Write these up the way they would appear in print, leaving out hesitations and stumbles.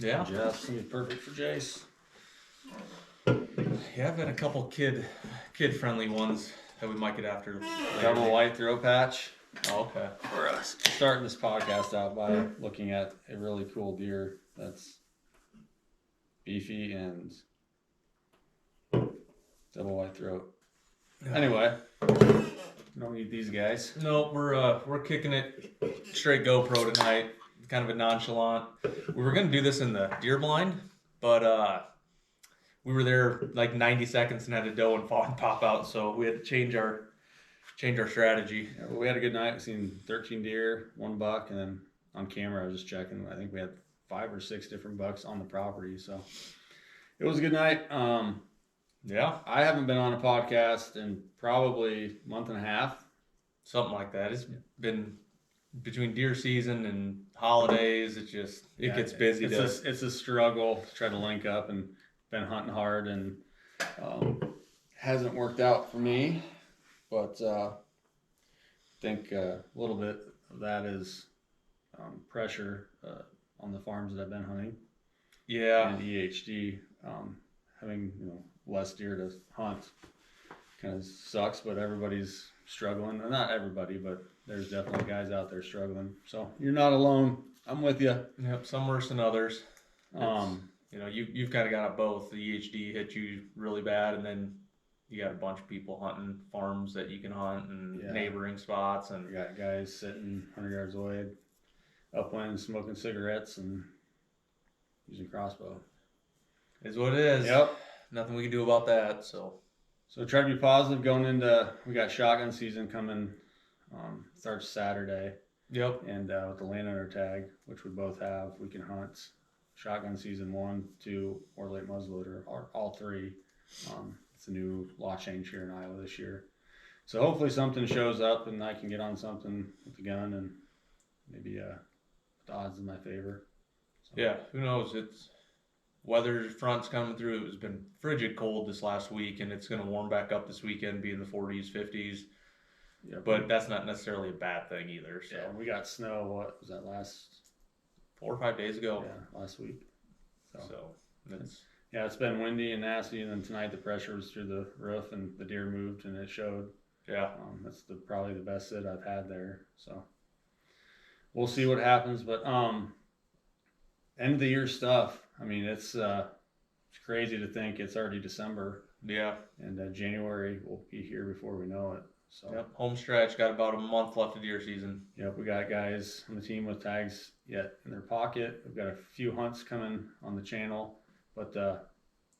Yeah. Jeff's gonna be perfect for Jace. Yeah, I've had a couple kid friendly ones that we might get after later. Double white throat patch. Oh, okay. We're starting this podcast out by looking at a really cool deer that's beefy and double white throat. Anyway, don't need these guys. No, we're kicking it straight GoPro tonight. Kind of a nonchalant. We were gonna do this in the deer blind, but we were there like 90 seconds and had a doe and fawn pop out, so we had to change our strategy. Yeah, well, we had a good night. We seen 13 deer, 1 buck, and then on camera I was just checking. I think we had 5 or 6 different bucks on the property, so it was a good night. Yeah, I haven't been on a podcast in probably a month and a half. something like that. It's been between deer season and holidays. It gets busy. It's a struggle to try to link up, and been hunting hard, and hasn't worked out for me. But I think a little bit of that is pressure on the farms that I've been hunting. Yeah, and EHD having less deer to hunt kind of sucks, but everybody's struggling. Not everybody, but there's definitely guys out there struggling. So you're not alone. I'm with you. Yep, some worse than others. You've kind of got both. The EHD hit you really bad, and then you got a bunch of people hunting farms that you can hunt and neighboring spots, and you got guys sitting 100 yards away, upwind, smoking cigarettes and using crossbow. Is what it is. Yep. Nothing we can do about that. So try to be positive going into. We got shotgun season coming. Starts Saturday. Yep. And with the landowner tag, which we both have, we can hunt shotgun season 1, 2, or late muzzleloader, or all 3. It's a new law change here in Iowa this year. So hopefully something shows up and I can get on something with the gun and maybe the odds in my favor. So. Yeah, who knows? It's weather front's coming through. It's been frigid cold this last week, and it's going to warm back up this weekend, be in the 40s, 50s. Yeah, but that's not necessarily a bad thing either. So yeah, we got snow. What was that, last 4 or 5 days ago? Yeah, last week. So that's it's been windy and nasty, and then tonight the pressure was through the roof and the deer moved and it showed. Yeah, that's probably the best sit I've had there. So we'll see what happens, but end of the year stuff. I mean, it's crazy to think it's already December. Yeah, and January will be here before we know it. So yep, home stretch. Got about a month left of deer season. Yep, we got guys on the team with tags yet in their pocket. We've got a few hunts coming on the channel, but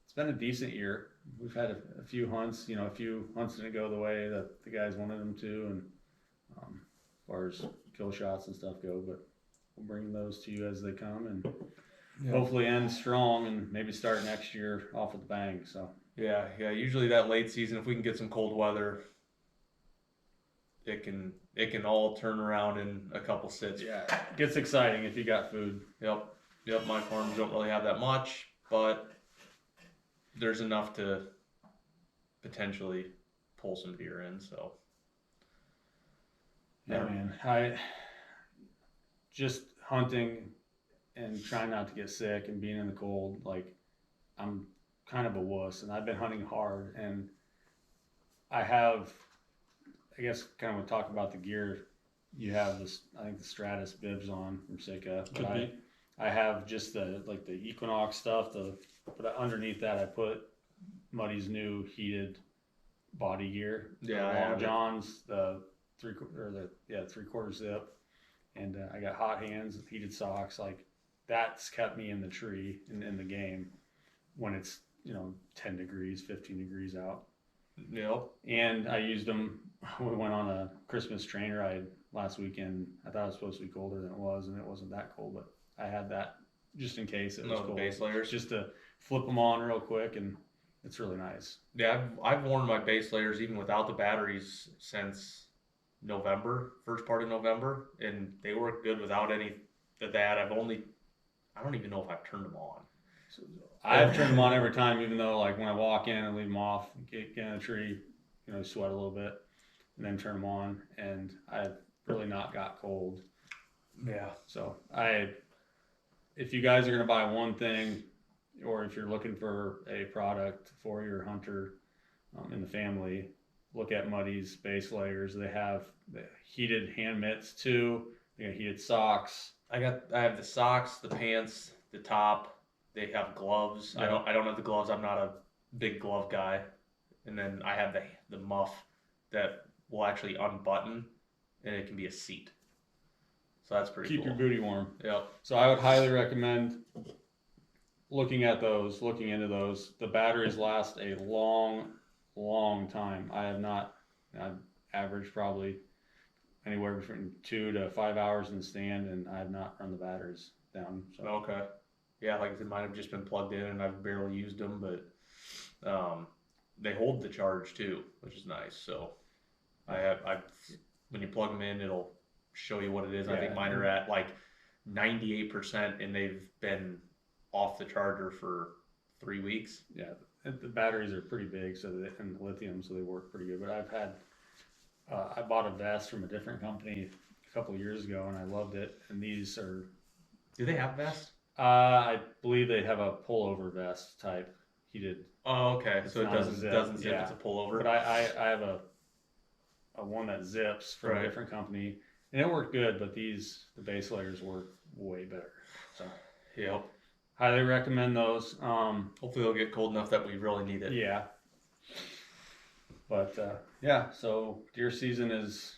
it's been a decent year. We've had a few hunts. A few hunts didn't go the way that the guys wanted them to, and as far as kill shots and stuff go, but we'll bring those to you as they come, and hopefully end strong and maybe start next year off with a bang. So yeah. Usually that late season, if we can get some cold weather, it can all turn around in a couple sits. Yeah, it gets exciting if you got food. Yep. My farms don't really have that much, but there's enough to potentially pull some deer in. So yeah, man, I just hunting and trying not to get sick and being in the cold. Like, I'm kind of a wuss, and I've been hunting hard, and I have. I guess kind of talk about the gear. You have this, I think the Stratus bibs on from Sitka, but I have just the Equinox stuff. But underneath that I put Muddy's new heated body gear. Yeah, Long Johns, the 3/4 zip, and I got hot hands, heated socks. Like, that's kept me in the tree in the game when it's 10 degrees, 15 degrees out. Yep. And I used them. We went on a Christmas train ride last weekend. I thought it was supposed to be colder than it was, and it wasn't that cold, but I had that just in case it was cold. Base layers. Just to flip them on real quick, and it's really nice. Yeah, I've worn my base layers even without the batteries since November, first part of November, and they work good without any of that. I don't even know if I've turned them on. I've turned them on every time, even though, like, when I walk in and leave them off, get in a tree, sweat a little bit, and then turn them on, and I've really not got cold. Yeah. So if you guys are going to buy one thing, or if you're looking for a product for your hunter in the family, look at Muddy's base layers. They have the heated hand mitts too. They got heated socks. I have the socks, the pants, the top. They have gloves. Yeah. I don't have the gloves. I'm not a big glove guy. And then I have the muff that will actually unbutton, and it can be a seat. So that's pretty Keep cool. your booty warm. Yep. So I would highly recommend looking into those. The batteries last a long time. I've averaged probably anywhere between 2 to 5 hours in the stand, and I have not run the batteries down. So. Okay. Yeah, like I said, mine have just been plugged in, and I've barely used them, but they hold the charge too, which is nice. So when you plug them in, it'll show you what it is. I think mine are at like 98%, and they've been off the charger for 3 weeks. Yeah, the batteries are pretty big, and lithium, so they work pretty good. But I bought a vest from a different company a couple of years ago, and I loved it. And these are. Do they have vests? I believe they have a pullover vest type heated. Oh, okay. So it doesn't zip. Yeah. It's a pullover. But I have a one that zips from a different company, and it worked good. But the base layers work way better. So yep. Highly recommend those. Hopefully they'll get cold enough that we really need it. Yeah. But so deer season is,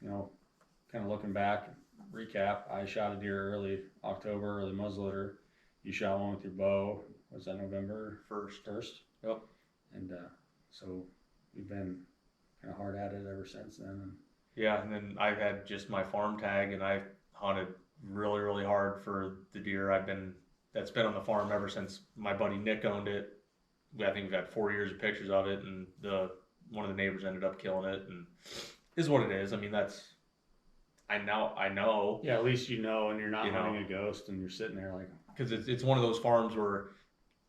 kind of looking back, recap. I shot a deer early October, early muzzleloader. You shot one with your bow. Was that November 1st? Yep. And so we've been kind of hard at it ever since then. Yeah, and then I've had just my farm tag, and I hunted really, really hard for the deer. That's been on the farm ever since my buddy Nick owned it. I think we've had 4 years of pictures of it, and one of the neighbors ended up killing it, and is what it is. I mean, I know. Yeah, at least and you're not hunting a ghost, and you're sitting there like. Because it's one of those farms where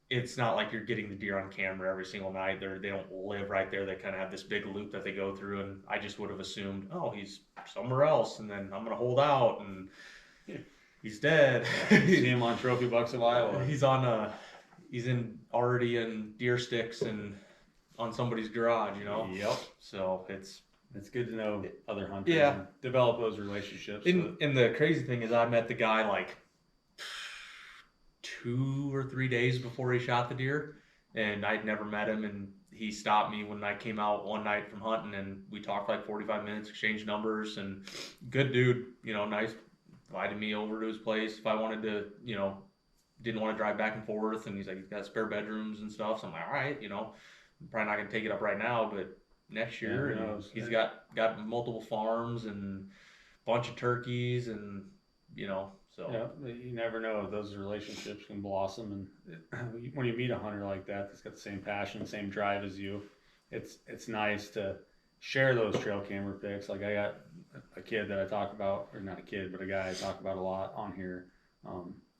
it's not like you're getting the deer on camera every single night. They don't live right there. They kind of have this big loop that they go through, and I just would have assumed, oh, he's somewhere else, and then I'm gonna hold out, and he's dead. See him on Trophy Bucks of Iowa. He's already in deer sticks and on somebody's garage, Yep. So it's good to know other hunters. Yeah. And develop those relationships. And the crazy thing is, I met the guy like 2 or 3 days before he shot the deer, and I'd never met him, and he stopped me when I came out one night from hunting, and we talked like 45 minutes, exchanged numbers, and good dude, nice, invited me over to his place if I wanted to, didn't want to drive back and forth, and he's like, he's got spare bedrooms and stuff, so I'm like, all right, I'm probably not going to take it up right now, but next year, and he's got multiple farms and a bunch of turkeys, and so yeah, you never know. Those relationships can blossom, and when you meet a hunter like that that's got the same passion, same drive as you, it's nice to share those trail camera pics. Like I got a kid that I talk about, or not a kid, but a guy I talk about a lot on here.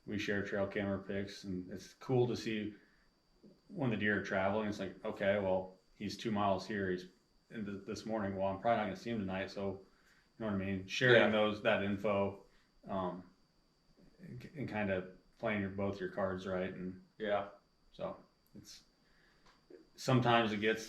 We share trail camera pics, and it's cool to see when the deer are traveling. It's like, okay, well, he's 2 miles here. He's this morning. Well, I'm probably not going to see him tonight, so you know what I mean. Sharing that info. And kind of playing both your cards right, and so it's sometimes it gets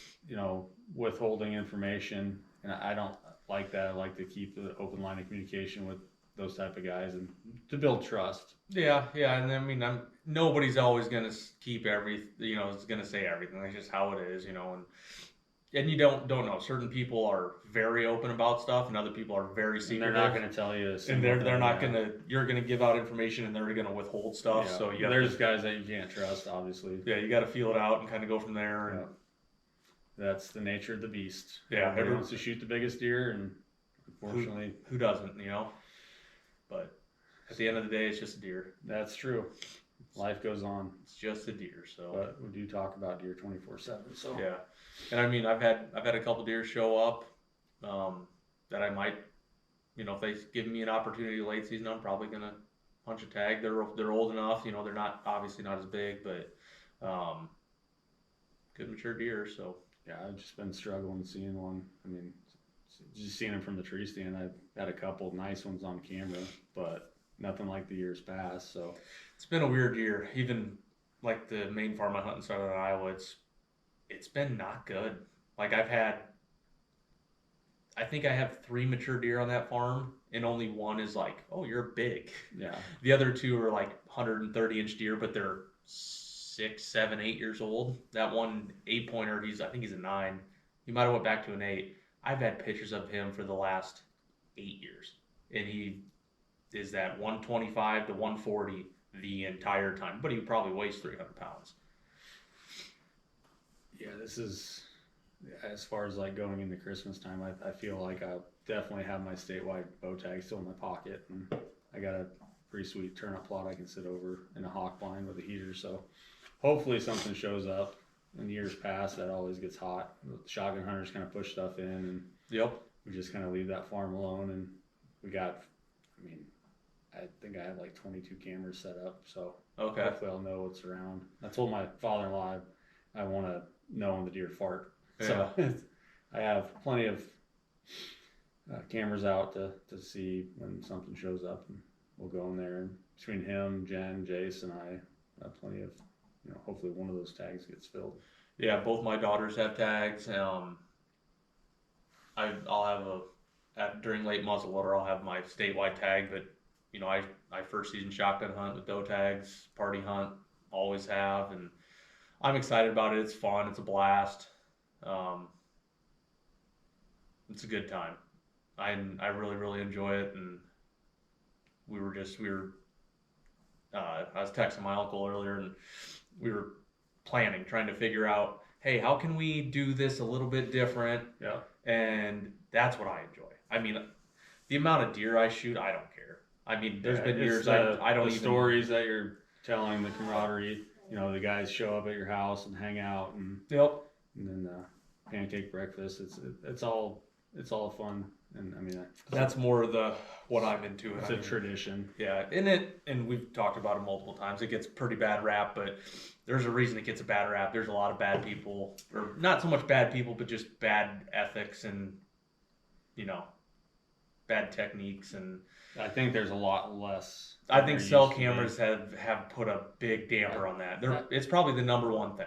withholding information, and I don't like that. I like to keep the open line of communication with those type of guys and to build trust. Yeah, and I mean, nobody's always gonna keep is gonna say everything. That's just how it is, and you don't know. Certain people are very open about stuff, and other people are very secretive. And they're not going to tell you. And they're not going to. You're going to give out information, and they're going to withhold stuff. Yeah. So there's guys that you can't trust, obviously. Yeah, you got to feel it out and kind of go from there. And that's the nature of the beast. Yeah, everybody wants to shoot the biggest deer, and unfortunately, who doesn't? But at the end of the day, it's just a deer. That's true. Life goes on. It's just a deer. So, but we do talk about deer 24/7. So yeah. And I mean, I've had a couple deer show up that I might, if they give me an opportunity late season, I'm probably gonna punch a tag. They're old enough, they're not obviously not as big, but good mature deer. So yeah, I've just been struggling seeing one. I mean, just seeing them from the tree stand. I've had a couple nice ones on camera, but nothing like the years past. So It's been a weird year. Even like the main farm I hunt in southern Iowa, it's been not good. Like I think I have 3 mature deer on that farm, and only one is like, oh, you're big. yeah, The other 2 are like 130-inch deer, but they're 6, 7, 8 years old. That one 8-pointer, I think he's a 9. He might have went back to an 8. I've had pictures of him for the last 8 years, and he is that 125 to 140 the entire time, but he probably weighs 300 pounds. yeah, this is as far as like going into Christmas time. I feel like I'll definitely have my statewide bow tag still in my pocket, and I got a pretty sweet turnip plot I can sit over in a hawk blind with a heater. So hopefully something shows up. In years past, that always gets hot. The shotgun hunters kind of push stuff in, and Yep. we just kind of leave that farm alone. And we got, I mean, I think I have like 22 cameras set up, so Okay. hopefully I'll know what's around. I told my father-in-law I want to know when the deer fart. So I have plenty of cameras out to see when something shows up, and we'll go in there. And between him, Jen, Jace, and I have plenty of, hopefully one of those tags gets filled. Yeah, both my daughters have tags. I'll have during late muzzleloader, I'll have my statewide tag, but I first season shotgun hunt with doe tags, party hunt, always have, and I'm excited about it. It's fun. It's a blast. It's a good time. I really, really enjoy it, and I was texting my uncle earlier, and we were trying to figure out, hey, how can we do this a little bit different? Yeah. And that's what I enjoy. I mean, the amount of deer I shoot, I don't care. I mean, there's been years I don't even. Stories that you're telling, the camaraderie, the guys show up at your house and hang out, and Yep. and then pancake breakfast. It's all fun, and I mean That's more what I'm into. It's a tradition. Yeah, and we've talked about it multiple times. It gets pretty bad rap, but there's a reason it gets a bad rap. There's a lot of bad people, or not so much bad people, but just bad ethics and bad techniques. And I think there's a lot less. I think cell cameras have put a big damper on that. It's probably the number one thing.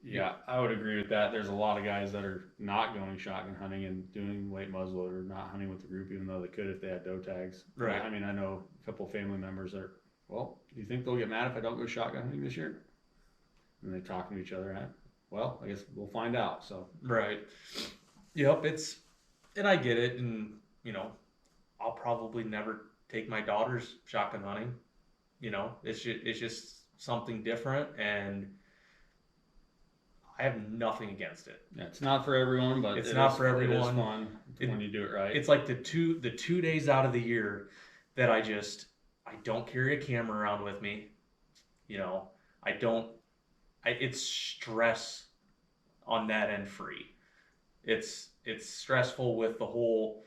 Yeah, I would agree with that. There's a lot of guys that are not going shotgun hunting and doing late muzzleloader, not hunting with the group, even though they could if they had doe tags. Right. I mean, I know a couple of family members that are, well, do you think they'll get mad if I don't go shotgun hunting this year? And they talking to each other. Well, I guess we'll find out. So. Right. Yep. And I get it, and I'll probably never take my daughters shotgun hunting. It's just something different, and I have nothing against it. Yeah, it's not for everyone, but it's not for everyone. It is fun when you do it right. It's like the 2 days out of the year that I don't carry a camera around with me. It's stress on that end free. It's stressful with the whole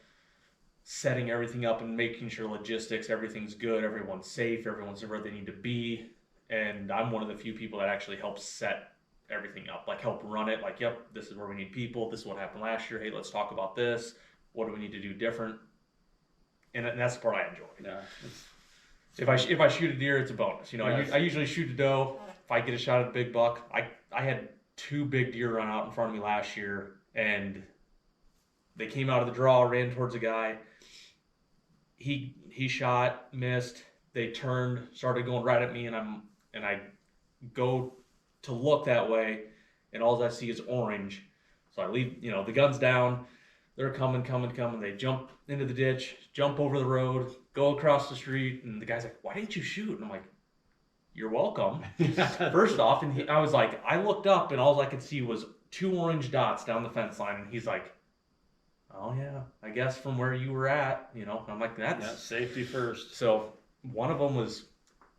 setting everything up and making sure logistics, everything's good, everyone's safe, everyone's where they need to be. And I'm one of the few people that actually helps set everything up, like help run it. Like, yep, this is where we need people. This is what happened last year. Hey, let's talk about this. What do we need to do different? And that's the part I enjoy. Yeah. If I shoot a deer, it's a bonus. I usually shoot a doe. If I get a shot at a big buck, I had 2 big deer run out in front of me last year, and they came out of the draw, ran towards a guy. He shot, missed. They turned, started going right at me, and I go to look that way, and all I see is orange. So I leave, the gun's down. They're coming. They jump into the ditch, jump over the road, go across the street, and the guy's like, "Why didn't you shoot?" And I'm like, "You're welcome." First off, and I was like, I looked up, and all I could see was 2 orange dots down the fence line, and he's like, "Oh yeah, I guess from where you were at, And I'm like, that's safety first. So one of them was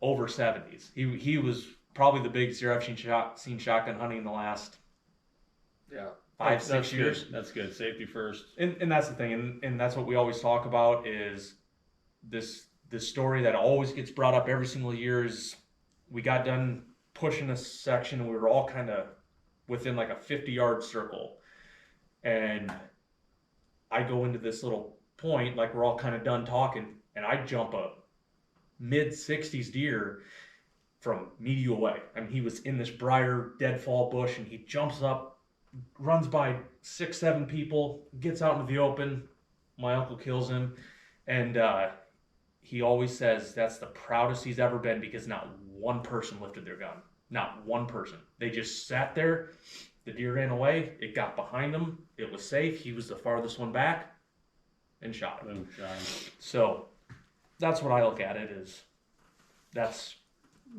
over 70s. He was probably the biggest deer I've seen shotgun hunting in the last 5-6 years. Good. That's good. Safety first. And that's the thing, and that's what we always talk about is this story that always gets brought up every single year is we got done pushing a section, and we were all kind of within like a 50-yard circle, and I go into this little point, like we're all kind of done talking, and I jump a mid-60s deer from media away. I mean, he was in this briar deadfall bush, and he jumps up, runs by 6, 7 people, gets out into the open. My uncle kills him, and he always says that's the proudest he's ever been because not one person lifted their gun. Not one person. They just sat there. The deer ran away. It got behind him. It was safe. He was the farthest one back and shot him. Boom, shot him. So that's what I look at it as. That's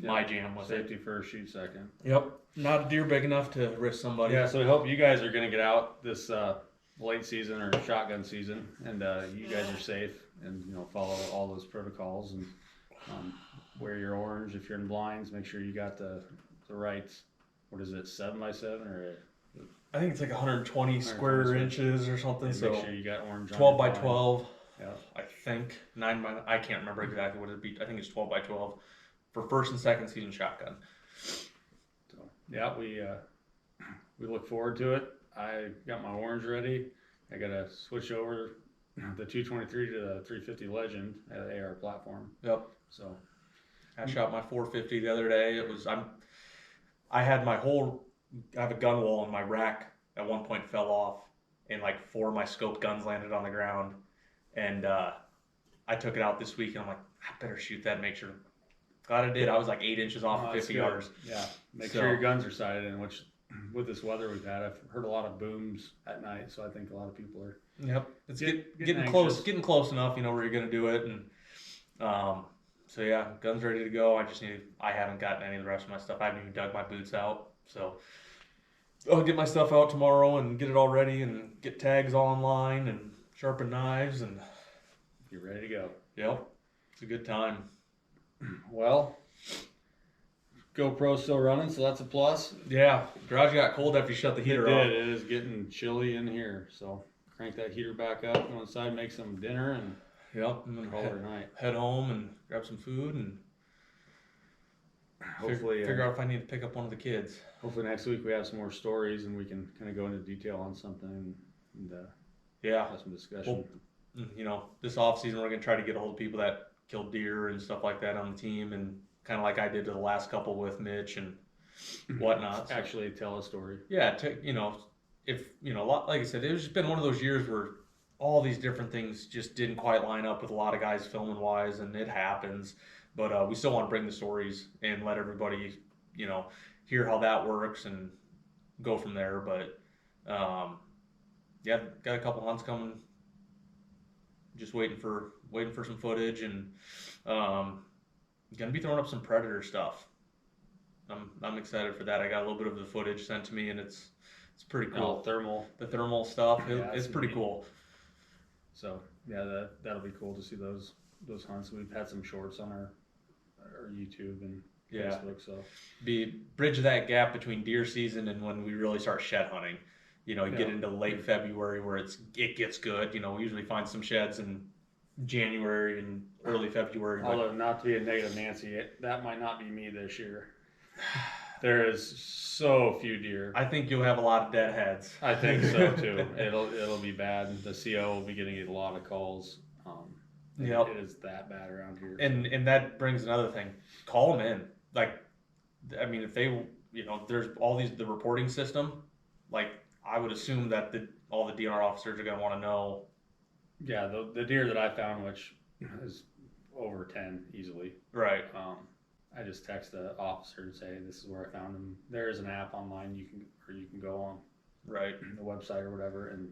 my jam with Safety it. first, shoot second. Yep. Not a deer big enough to risk somebody. Yeah, so we hope you guys are going to get out this late season or shotgun season, and you guys are safe, and follow all those protocols, and wear your orange if you're in blinds. Make sure you got the right, what is it, 7x7 or? I think it's like 120 square inches or something. So make sure you got orange. 12 by 12. Yeah. I think 9 by. I can't remember exactly what it'd be. I think it's 12 by 12 for first and second season shotgun. So yeah, we look forward to it. I got my orange ready. I got to switch over the 223 to the 350 Legend at the AR platform. Yep. So I shot my 450 the other day. It was I have a gun wall in my rack at one point fell off, and like 4 of my scoped guns landed on the ground, and I took it out this week, and I'm like, I better shoot that and make sure. Glad I did. I was like 8 inches off of 50 yards. Yeah, make sure your guns are sighted in, which with this weather we've had, I've heard a lot of booms at night, so I think a lot of people are. Yep, it's getting anxious. getting close enough. You know where you're gonna do it, and so yeah, guns ready to go. I haven't gotten any of the rest of my stuff. I haven't even dug my boots out, so I'll get my stuff out tomorrow and get it all ready and get tags all online and sharpen knives and You're ready to go. Yep, it's a good time. Well, GoPro's still running, so that's a plus. Yeah, garage got cold after you shut the heater off. It is getting chilly in here, so crank that heater back up, go inside, make some dinner, and Yep, and then call it a night. head home and grab some food and Hopefully figure out if I need to pick up one of the kids. Hopefully next week we have some more stories and we can kind of go into detail on something and Yeah, have some discussion. This off season we're gonna try to get a hold of people that killed deer and stuff like that on the team, and kind of like I did to the last couple with Mitch and whatnot. So, Actually tell a story. yeah, like I said, it's just been one of those years where all these different things just didn't quite line up with a lot of guys filming wise, and it happens. But we still want to bring the stories and let everybody, hear how that works and go from there. But yeah, got a couple hunts coming. Just waiting for some footage, and gonna be throwing up some predator stuff. I'm excited for that. I got a little bit of the footage sent to me, and it's pretty cool. The thermal stuff, it's pretty neat. cool. So yeah, that'll be cool to see those hunts. We've had some shorts on our YouTube and Facebook. So bridge that gap between deer season and when we really start shed hunting. Get into late February where it gets good. We usually find some sheds in January and early February. Although not to be a negative Nancy, that might not be me this year. There is so few deer. I think you'll have a lot of dead heads. I think so too. It'll be bad. The CO will be getting a lot of calls. Yep. It is that bad around here. And that brings another thing. Call them in. If they, there's all the reporting system. I would assume that all the DNR officers are going to want to know. Yeah, the deer that I found, which is over 10 easily. Right. I just text the officer and say, this is where I found him. There is an app online you can go on. Right. The website or whatever and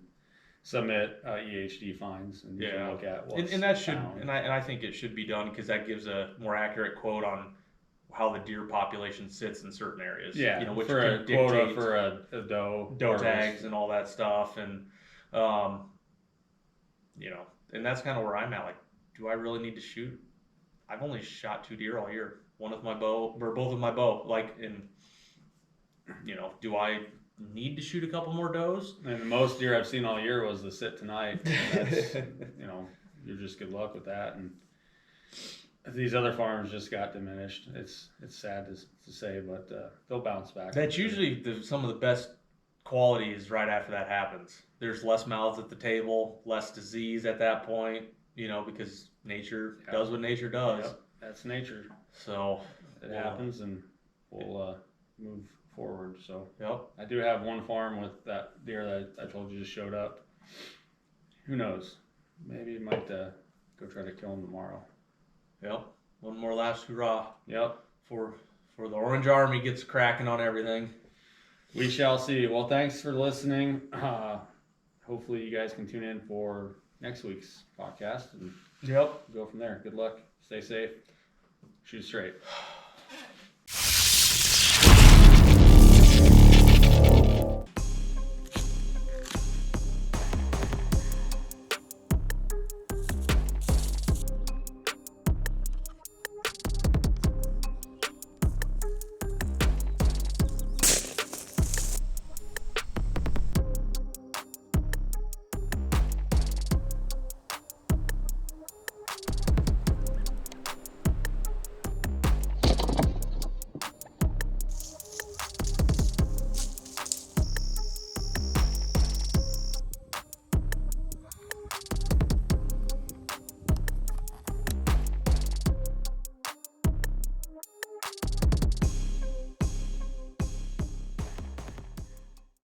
submit EHD finds and you can look at what's and that should found. and I think it should be done because that gives a more accurate quote on how the deer population sits in certain areas. Yeah, which for a can quota dictate for a doe tags and all that stuff, and and that's kind of where I'm at. Do I really need to shoot? I've only shot 2 deer all year. One with my bow, or both with my bow. Do I need to shoot a couple more does? And the most deer I've seen all year was the sit tonight. That's, you're just good luck with that. And these other farms just got diminished. It's sad to say, but they'll bounce back. That's usually some of the best qualities right after that happens. There's less mouths at the table, less disease at that point, because nature does what nature does. Yep. That's nature. So It happens, and we'll move forward. So yep. I do have one farm with that deer that I told you just showed up. Who knows? Maybe you might go try to kill him tomorrow. Yep. One more last hurrah. Yep. For the Orange Army gets cracking on everything. We shall see. Well, thanks for listening. Hopefully you guys can tune in for next week's podcast and go from there. Good luck. Stay safe. Shoot straight.